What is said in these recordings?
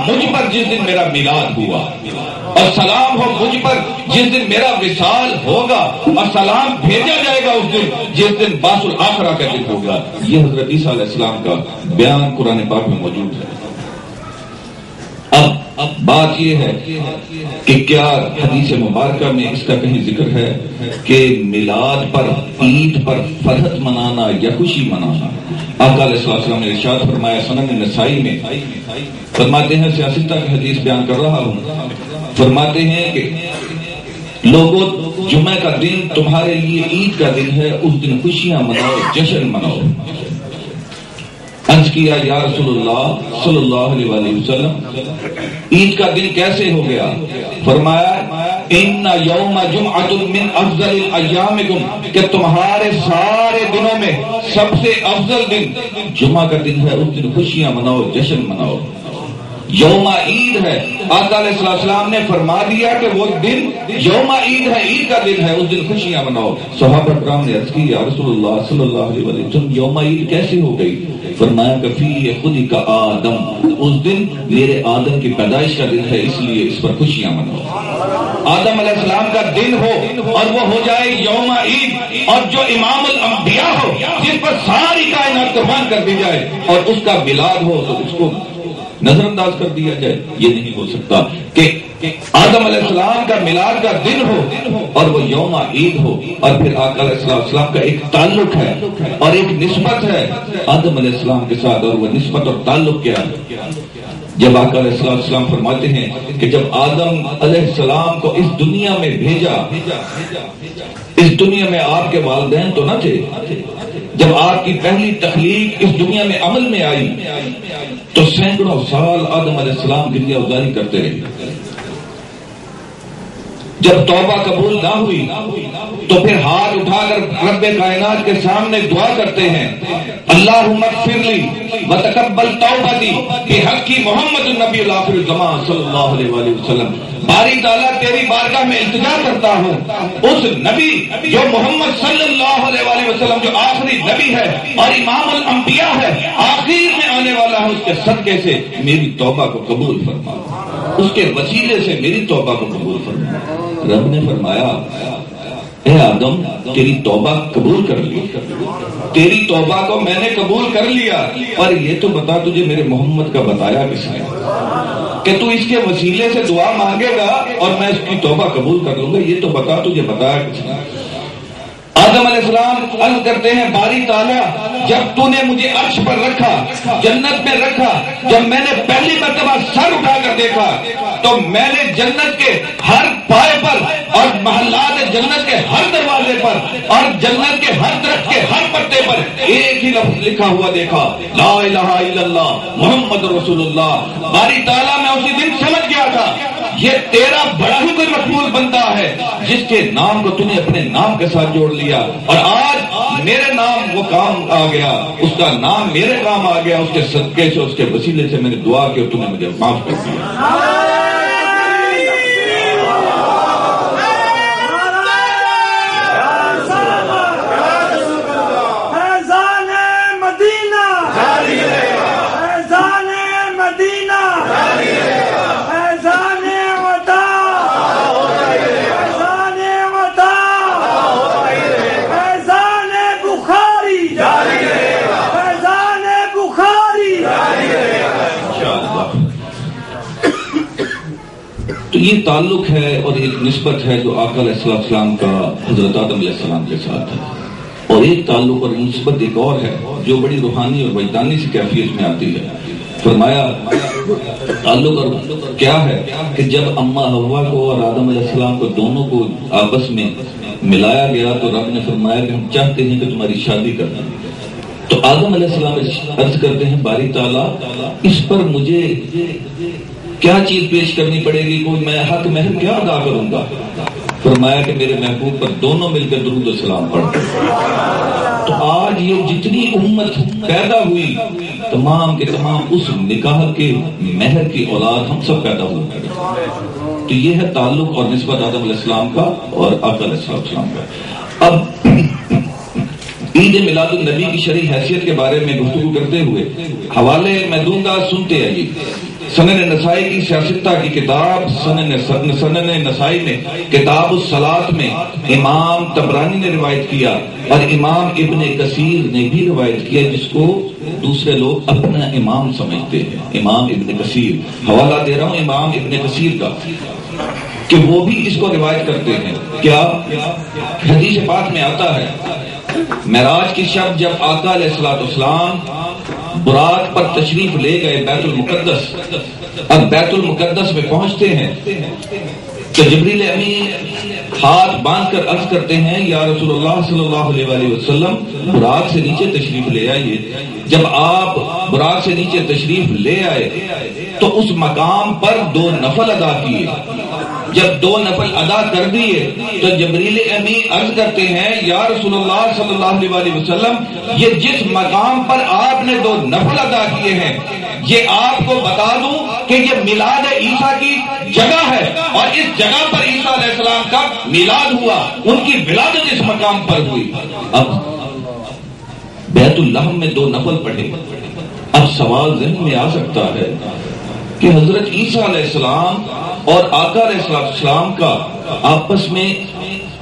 مجھ پر جس دن میرا میلاد ہوا، اور سلام ہو مجھ پر جس دن میرا وصال ہوگا، اور سلام بھیجا جائے گا اس دن جس دن باس الآخرہ کا دن ہوگا۔ یہ حضرت عیسیٰ علیہ السلام کا بیان قرآن پاک میں موجود ہے۔ اب بات یہ ہے کہ کیا حدیث مبارکہ میں اس کا کہیں ذکر ہے کہ میلاد پر، عید پر فرحت منانا یا خوشی منانا؟ آقا علیہ السلام نے ارشاد فرمایا، سنن نسائی میں فرماتے ہیں، سیاستہ کی حدیث بیان کر رہا ہوں، فرماتے ہیں کہ لوگوں، جمعہ کا دن تمہارے لیے عید کا دن ہے، اس دن خوشیاں مناؤ، جشن مناؤ۔ عرض کیا، یا رسول اللہ صلی اللہ علیہ وآلہ وسلم، عید کا دن کیسے ہو گیا؟ فرمایا، ان یوم جمعۃ من افضل ایامکم، کہ تمہارے سارے دنوں میں سب سے افضل دن جمعہ کا دن ہے، اس دن خوشیاں مناؤ، جشن مناؤ۔ یوم عید ہے، آقا علیہ السلام نے فرما دیا کہ وہ دن یوم عید ہے، عید کا دن ہے، اس دن خوشیاں مناؤ۔ صحابہ کرام نے عرض کی، یا رسول اللہ صلی اللہ علیہ وسلم، یوم عید کیسے ہو گئی؟ فرمایا کہ فی خودی کا آدم، اس دن میرے آدم کی پیدائش کا دن ہے، اس لیے اس پر خوشیاں مناؤ۔ آدم علیہ السلام کا دن ہو اور وہ ہو جائے یوم عید، اور جو امام الانبیاء ہو جس پر ساری کائنات قربان کر دی جائے اور اس کا میلاد ہو تو اس کو نظر انداز کر دیا جائے، یہ نہیں ہو سکتا کہ آدم علیہ السلام کا میلاد کا دن ہو اور وہ یوم عید ہو۔ اور پھر آقا علیہ السلام کا ایک تعلق ہے اور ایک نسبت ہے آدم علیہ السلام کے ساتھ، اور وہ نسبت اور تعلق کیا ہے؟ جب آقا علیہ السلام فرماتے ہیں کہ جب آدم علیہ السلام کو اس دنیا میں بھیجا، اس دنیا میں آپ کے والدین تو نہ تھے، جب آپ کی پہلی تخلیق اس دنیا میں عمل میں آئی تو سینکڑوں سال آدم علیہ السلام گریہ گزاری کرتے رہے۔ جب توبہ قبول نہ ہوئی تو پھر ہاتھ اٹھا کر رب کائنات کے سامنے دعا کرتے ہیں، اللہم اغفر لی وتقبل توبتی بحق محمد النبی الآخر الزمان صلی اللہ علیہ وآلہ وسلم۔ باری تعالیٰ تیری بارگاہ میں التجا کرتا ہوں، اس نبی جو محمد صلی اللہ علیہ وآلہ وسلم جو آخری نبی ہے اور امام الانبیاء ہے، آخر میں آنے والا ہے، اس کے صدقے سے میری توبہ کو قبول فرما، اس کے وسیلے سے میری توبہ کو قبول فرما۔ رب نے فرمایا، اے آدم تیری توبہ قبول کر لی، تیری توبہ کو میں نے قبول کر لیا، اور یہ تو بتا تجھے میرے محمد کا بتایا کس نے کہ تو اس کے وسیلے سے دعا مانگے گا اور میں اس کی توبہ قبول کر لوں گا، یہ تو بتا تجھے بتایا کس نے؟ آدم علیہ السلام عرض کرتے ہیں، باری تعالیٰ جب تو نے مجھے عرش پر رکھا، جنت میں رکھا، جب میں نے پہلی مرتبہ سر اٹھا کر دیکھا تو میں نے جنت کے ہر پائے پر اور محلات جنت کے ہر دروازے پر اور جنت کے ہر درخت کے ہر پتے پر ایک ہی لفظ لکھا ہوا دیکھا، لا الہ الا اللہ محمد رسول اللہ۔ باری تعالیٰ میں اسی دن سمجھ گیا تھا یہ تیرا بڑا ہی کوئی مقبول بندہ ہے جس کے نام کو تو نے اپنے نام کے ساتھ جوڑ لیا، اور آج میرے نام وہ کام آ گیا، اس کا نام میرے کام آ گیا، اس کے صدقے سے، اس کے وسیلے سے میں نے دعا کی اور تو نے مجھے معاف کر دیا۔ تو یہ تعلق ہے اور ایک نسبت ہے جو آقا علیہ السلام کا حضرت آدم علیہ السلام کے ساتھ ہے، اور ایک تعلق اور نسبت ایک اور ہے جو بڑی روحانی اور وجدانی سی کیفیت میں آتی ہے۔ فرمایا تعلق اور کیا ہے کہ جب اماں حوا کو اور آدم علیہ السلام کو دونوں کو آپس میں ملایا گیا تو رب نے فرمایا کہ ہم چاہتے ہیں کہ تمہاری شادی کرنا۔ تو آدم علیہ السلام عرض کرتے ہیں، باری تعالیٰ اس پر مجھے کیا چیز پیش کرنی پڑے گی، کوئی میں حق مہر کیا ادا کروں گا؟ فرمایا کہ میرے محبوب پر دونوں مل کر درود و سلام پڑھتے۔ تو آج یہ جتنی امت پیدا ہوئی تمام کے تمام اس نکاح کے مہر کی اولاد ہم سب پیدا ہوئے۔ تو یہ ہے تعلق اور نسبت آدم علیہ السلام کا اور آقا علیہ السلام کا۔ اب عید میلاد النبی کی شرعی حیثیت کے بارے میں گفتگو کرتے ہوئے حوالے میں دوں گا، سنتے آئیے۔ سنن نسائی کی سیاستہ کی کتاب سنن نسائی میں کتاب الصلاۃ میں امام طبرانی نے روایت کیا اور امام ابن کثیر نے بھی روایت کیا، جس کو دوسرے لوگ اپنا امام سمجھتے ہیں، امام ابن کثیر، حوالہ دے رہا ہوں امام ابن کثیر کا، کہ وہ بھی اس کو روایت کرتے ہیں۔ کیا حدیث پاک میں آتا ہے معراج کی شب جب آقا علیہ الصلوۃ والسلام براق پر تشریف لے گئے بیت المقدس، اب بیت المقدس میں پہنچتے ہیں تو جبریل امین ہاتھ باندھ کر عرض کرتے ہیں یا رسول اللہ صلی اللہ علیہ وآلہ وسلم براق سے نیچے تشریف لے آئیے۔ جب آپ براق سے نیچے تشریف لے آئے تو اس مقام پر 2 نفل ادا کیے، جب 2 نفل ادا کر دیے تو جبریل امین عرض کرتے ہیں یا رسول اللہ صلی اللہ علیہ وآلہ وسلم یہ جس مقام پر آپ نے 2 نفل ادا کیے ہیں یہ آپ کو بتا دوں کہ یہ میلاد عیسیٰ کی جگہ ہے، اور اس جگہ پر عیسیٰ علیہ السلام کا میلاد ہوا، ان کی ولادت اس مقام پر ہوئی۔ اب بیت اللحم میں 2 نفل پڑھے، اب سوال ذہن میں آ سکتا ہے کہ حضرت عیسیٰ علیہ السلام اور آقا علیہ السلام کا آپس میں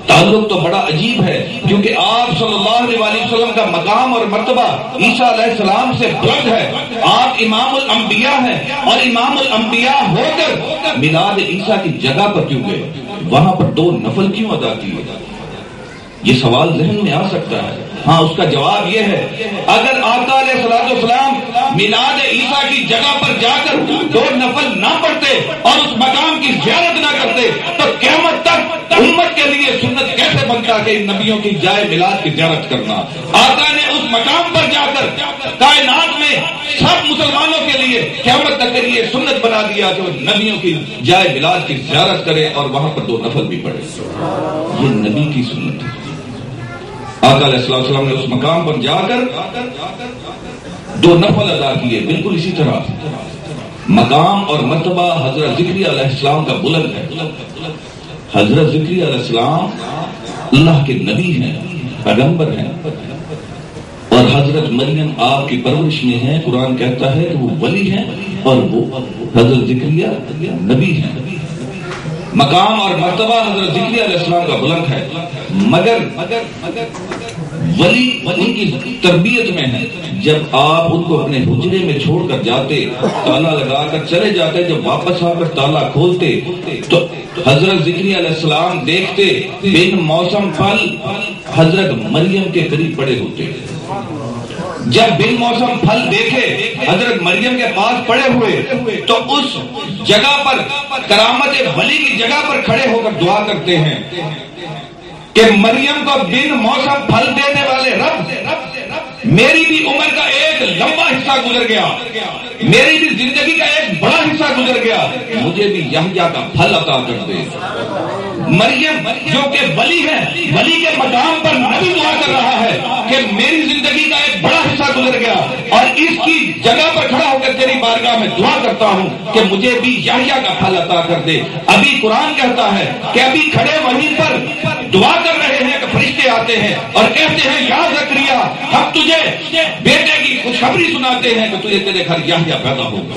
تعلق تو بڑا عجیب ہے، کیونکہ آپ صلی اللہ علیہ وسلم کا مقام اور مرتبہ عیسیٰ علیہ السلام سے بلند ہے، آپ امام الانبیاء ہیں، اور امام الانبیاء ہو کر میلاد عیسیٰ کی جگہ پر کیوں گئے، وہاں پر 2 نفل کیوں ادا کیے؟ یہ سوال ذہن میں آ سکتا ہے۔ ہاں، اس کا جواب یہ ہے اگر آقا علیہ الصلوۃ والسلام میلاد عیسیٰ کی جگہ پر جا کر 2 نفل نہ پڑھتے اور اس مقام کی زیارت نہ کرتے تو قیامت تک امت کے لیے سنت کیسے بنتا کہ ان نبیوں کی جائے میلاد کی زیارت کرنا؟ آقا نے اس مقام پر جا کر کائنات میں سب مسلمانوں کے لیے قیامت تک کے لیے سنت بنا دیا کہ وہ نبیوں کی جائے میلاد کی زیارت کرے اور وہاں پر 2 نفل بھی پڑھے۔ یہ نبی کی سنت ہے۔ آقا علیہ السلام نے اس مقام پر جا کر 2 نفل ادا کیے۔ بالکل اسی طرح مقام اور مرتبہ حضرت زکریا علیہ السلام کا بلند ہے۔ حضرت زکریا علیہ السلام اللہ کے نبی ہیں، پیغمبر ہیں، اور حضرت مریم آپ کی پرورش میں ہیں۔ قرآن کہتا ہے کہ وہ ولی ہیں اور وہ حضرت زکریا نبی ہیں۔ مقام اور مرتبہ حضرت زکریا علیہ السلام کا بلند ہے، مگر ولی ان کی تربیت میں ہے۔ جب آپ ان کو اپنے حجرے میں چھوڑ کر جاتے، تالا لگا کر چلے جاتے، جب واپس آ کر تالا کھولتے تو حضرت زکریا علیہ السلام دیکھتے بن موسم پھل حضرت مریم کے قریب پڑے ہوتے۔ جب بن موسم پھل دیکھے حضرت مریم کے پاس پڑے ہوئے تو اس جگہ پر کرامت ولی کی جگہ پر کھڑے ہو کر دعا کرتے ہیں کہ مریم کو بن موسم پھل دینے والے رب، میری بھی عمر کا ایک لمبا حصہ گزر گیا، میری بھی زندگی کا ایک بڑا حصہ گزر گیا، مجھے بھی یحییٰ کا پھل عطا کر دے۔ مریم جو کہ ولی ہے، ولی کے مقام پر نبی دعا کر رہا ہے کہ میری زندگی کا ایک بڑا حصہ گزر گیا اور اس کی جگہ پر کھڑا ہو کر تیری بارگاہ میں دعا کرتا ہوں کہ مجھے بھی یحییٰ کا پھل عطا کر دے۔ ابھی قرآن کہتا ہے کہ ابھی کھڑے وہیں پر دعا کر رہے ہیں کہ فرشتے آتے ہیں اور کہتے ہیں یا زکریا ہم تجھے بیٹے کی خوشخبری سناتے ہیں کہ تجھے تیرے گھر یحییٰ پیدا ہوگا۔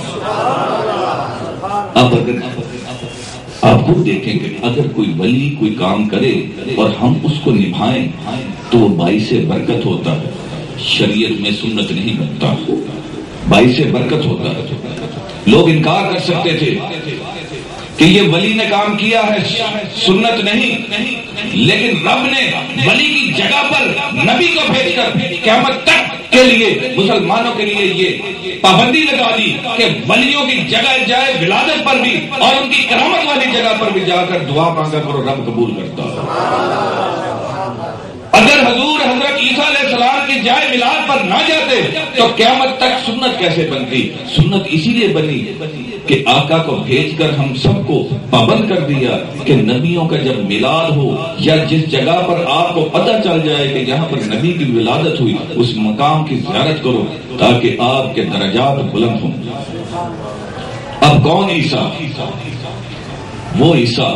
اب اگر آپ خود دیکھیں کہ اگر کوئی ولی کوئی کام کرے اور ہم اس کو نبھائیں تو وہ باعث برکت ہوتا ہے، شریعت میں سنت نہیں بنتا، باعث برکت ہوتا ہے۔ لوگ انکار کر سکتے تھے کہ یہ ولی نے کام کیا ہے، سنت نہیں، لیکن رب نے ولی کی جگہ پر نبی کو بھیج کر قیامت تک کے لیے مسلمانوں کے لیے یہ پابندی لگا دی کہ ولیوں کی جگہ جائے ولادت پر بھی اور ان کی کرامت والی جگہ پر بھی جا کر دعا مانگا کرو، رب قبول کرتا ہے۔ اگر حضور حضرت عیسیٰ علیہ السلام کی جائے میلاد پر نہ جاتے تو قیامت تک سنت کیسے بنتی؟ سنت اسی لیے بنی کہ آقا کو بھیج کر ہم سب کو پابند کر دیا کہ نبیوں کا جب میلاد ہو یا جس جگہ پر آپ کو پتہ چل جائے کہ یہاں پر نبی کی ولادت ہوئی اس مقام کی زیارت کرو تاکہ آپ کے درجات بلند ہوں۔ اب کون عیسیٰ؟ وہ عیسیٰ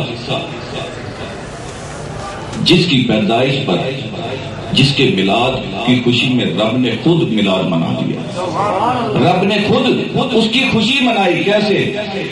جس کی پیدائش پر جس کے میلاد کی خوشی میں رب نے خود میلاد منا دیا. رب نے خود اس کی خوشی منائی. کیسے؟